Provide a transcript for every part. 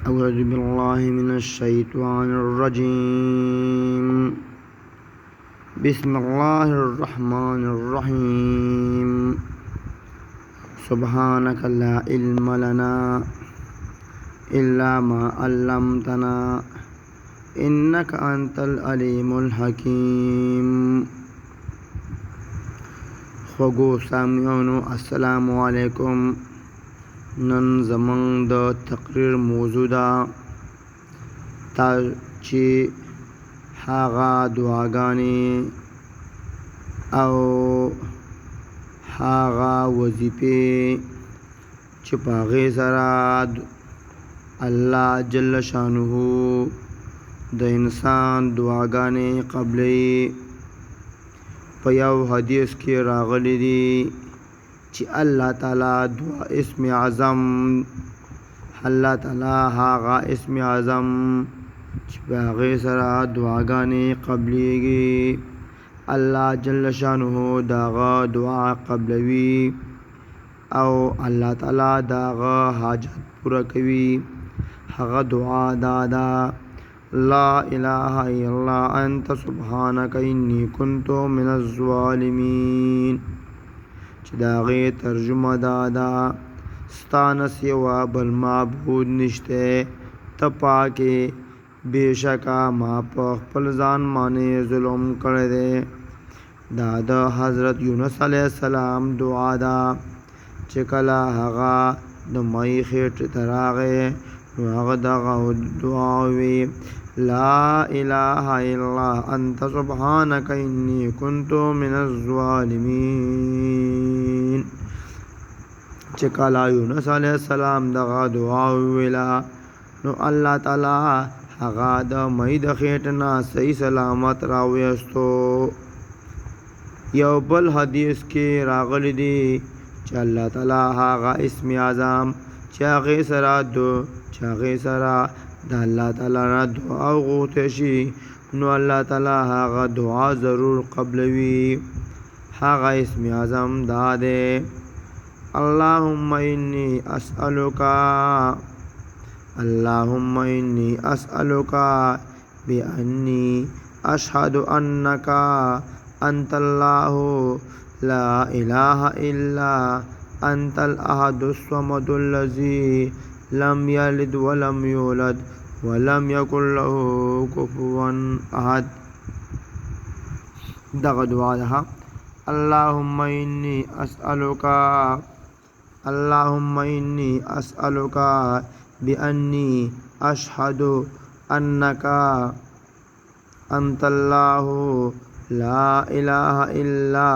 أعوذ بالله من الشيطان الرجيم بسم الله الرحمن الرحيم سبحانك لا علم لنا إلا ما علمتنا إنك أنت العليم الحكيم خوږو سامعینو السلام علیکم. نن زمونږ د تقریر موضوع ده چې هغه دعاګانې او هغه وظیفې چې په هغې سره الله جل شانه د انسان دعاګانې قبلوي. په یو حدیث کې راغلی دي چې الله تعالی دعا اسم اعظم، الله تعالی هغه اسم اعظم چې په هغې سره دعاګانې قبلیږي، الله جل شانه د هغه دعا قبلوي او الله تعالی د هغه حاجت پوره کوي. هغه دعا دا ده: لا اله الا الله انت سبحانك انی كنت من الظالمین، چې د هغې ترجمه دا ده: ستا نه سوا بل معبود نشته، ته پاکې، بېشکه ما په خپل ځان باندې ظلم کړی دی. دا د حضرت یونس علیه السلام دعا ده چې کله هغه د مۍ خېټې ته راغی نو هغه دغه دعا ووی: لا اله الا الله انت سبحانك انی كنت من الظالمین. چې کله یونس علیه السلام دغه دعا وویله نو الله تعالی هغه د مۍ د خېټې نه صحیح سلامت راویستو. یو بل حدیث کې راغلی دی چې الله تعالی هغه اسم اعظم چې هغې سره د الله تعالی نه دعا وغوښتل شي نو الله تعالی هغه دعا ضرور قبلوي. هغه اسم اعظم دا دی: اللهم انی اسألک بأنی اشهد انک انت الله لا اله الا انت الاحد الصمد الذي لم یلد ولم یولد ولم یکن له کفوا احد. دغه دعا ده: اللهم انی اسألک بأنی اشهد انک انت الله لا اله الا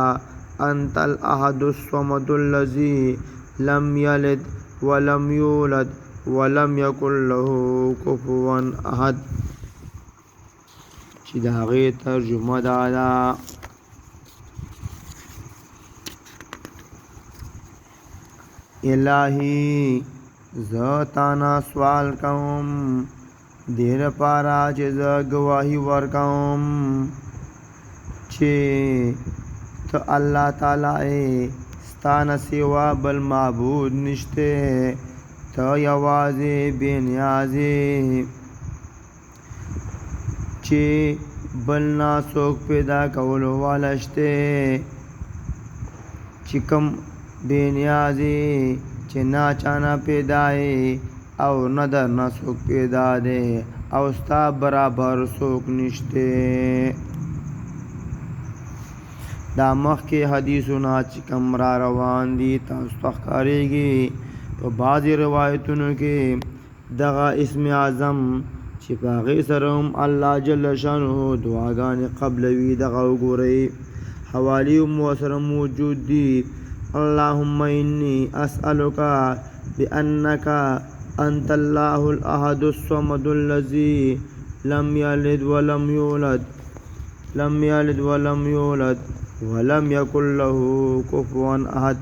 انت الاحد الصمد الذي لم یلد ولم یولد ولم یکن له کفوا احد. چې د هغې ترجمه دا ده: الهی زه تانا سوال کوم دې لپاره چې زه ګواهي ورکوم چې ته الله تعالی ستا نه سوا بل معبود نشته، ته یوازې بې نیازې چې بل نه څوک پیدا کولو والا شته، چې کوم بې نیازې چې ناچانه پیدا یې او نه در نه څوک پیدا دی او ستا برابر څوک نشته. دا مخکې حدیثونه چې کوم را روان دي تاسو ته ښکارېږي په بعضې روایتونو کې دغه اسم اعظم چې په هغې سره هم الله جل شانه دعاګانې قبلوي. دغه وګورئ، حوالې هم ورسره موجود دي: اللهم انی اسألک بأنک انت الله الاحد الصمد الذي لم یلد ولم یولد ولم یکن له کفوا احد.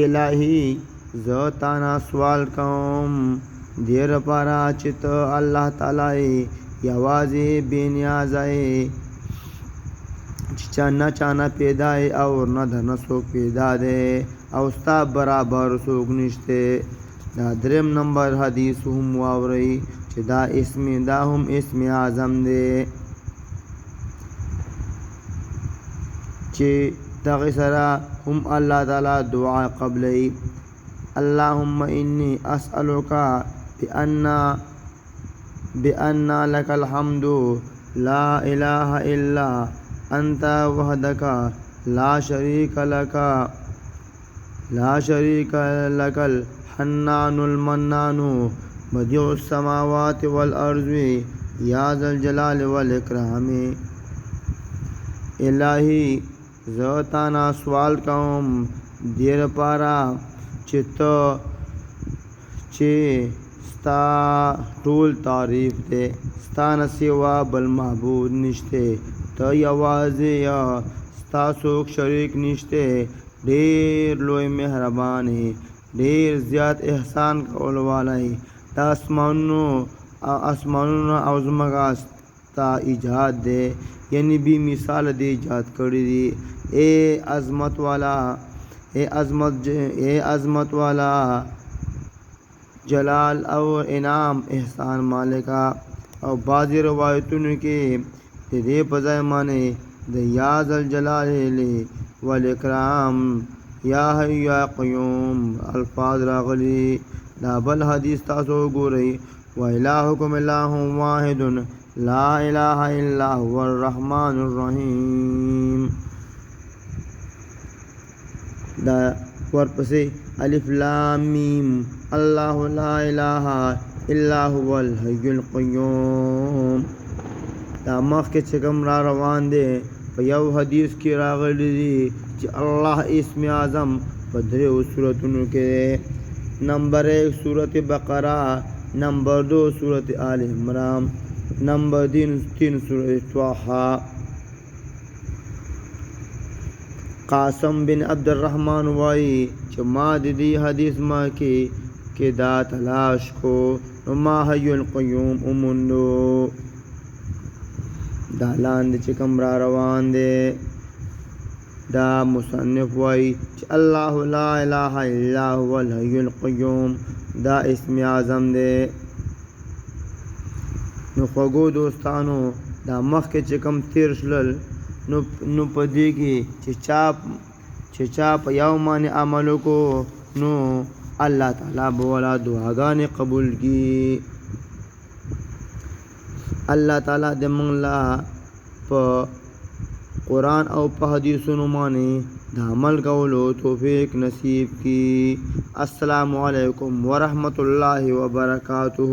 الهی زه تانا سوال کوم دې لپاره چې ته الله تعالی یوازې بې نیازه یې چې چا نه پیدا او نه د نه څوک پیدا دی او ستا برابر څوک نشته. دا دریم نمبر حدیث هم واورئ چې دا هم اسم اعظم دی چې دغه سره هم الله تعالی دعا قبلوي. اللهم انی اسألک بأن لك الحمد لا اله الا انت وحدك لا شريك لك الحنان المنان بديع السماوات والارض یا ذا الجلال والاکرام. الہی زه تانا سوال کوم دیر پارا چې ستا ټول تعریف دی، ستا نه سوا بل معبود نشته، ته یوازې یا ستا څوک شریک نشته. ډېر لوی مهربانې، ډېر زیات احسان کول والی. دا اسمانونه او ځمکه ستا ایجاد دی، یعنی بی مثال دی ایجاد کړی دی. اے عظمت والا جلال او انعام احسان مالکا. او بعضی روایتونو کې د دې په ځای باندې د یا ذا الجلال والاکرام یا حی یا قیوم الفاظ راغلي. دا بل حدیث تاسو وګورئ. و الہکم الہ واحد لا الہ الا هو الرحمن الرحیم. دا ورپسې الف لام میم الله لا اله الا هو الحي القيوم. دا مخکې چې کوم را روان دی په یو حدیث کې راغلی دی چې الله اسم اعظم په دریو صورتونو کې دی. نمبر 1 سورت بقرہ، نمبر 2 سورت آل عمران، نمبر 3 سورت طه. قاسم بن عبد الرحمن وایي چې ما د دې حدیث ما کې دا تلاش کو نو ما حی القیوم اوموندو. دا لاندې چې کوم را روان دی دا مصنف وایي چې الله لا اله الا هو الحی القیوم دا اسم اعظم دی. نو خوږو دوستانو دا مخکې چې کوم تیر شلل نو په دې کې چې چا په یو باندې عمل وکړو نو الله تعالی به ولا دعاګانې قبول کړي. الله تعالی دې موږ لا په قرآن او په حدیثونو باندې د عمل کولو توفیق نصیب کړي. السلام علیکم ورحمت الله وبرکاتہ.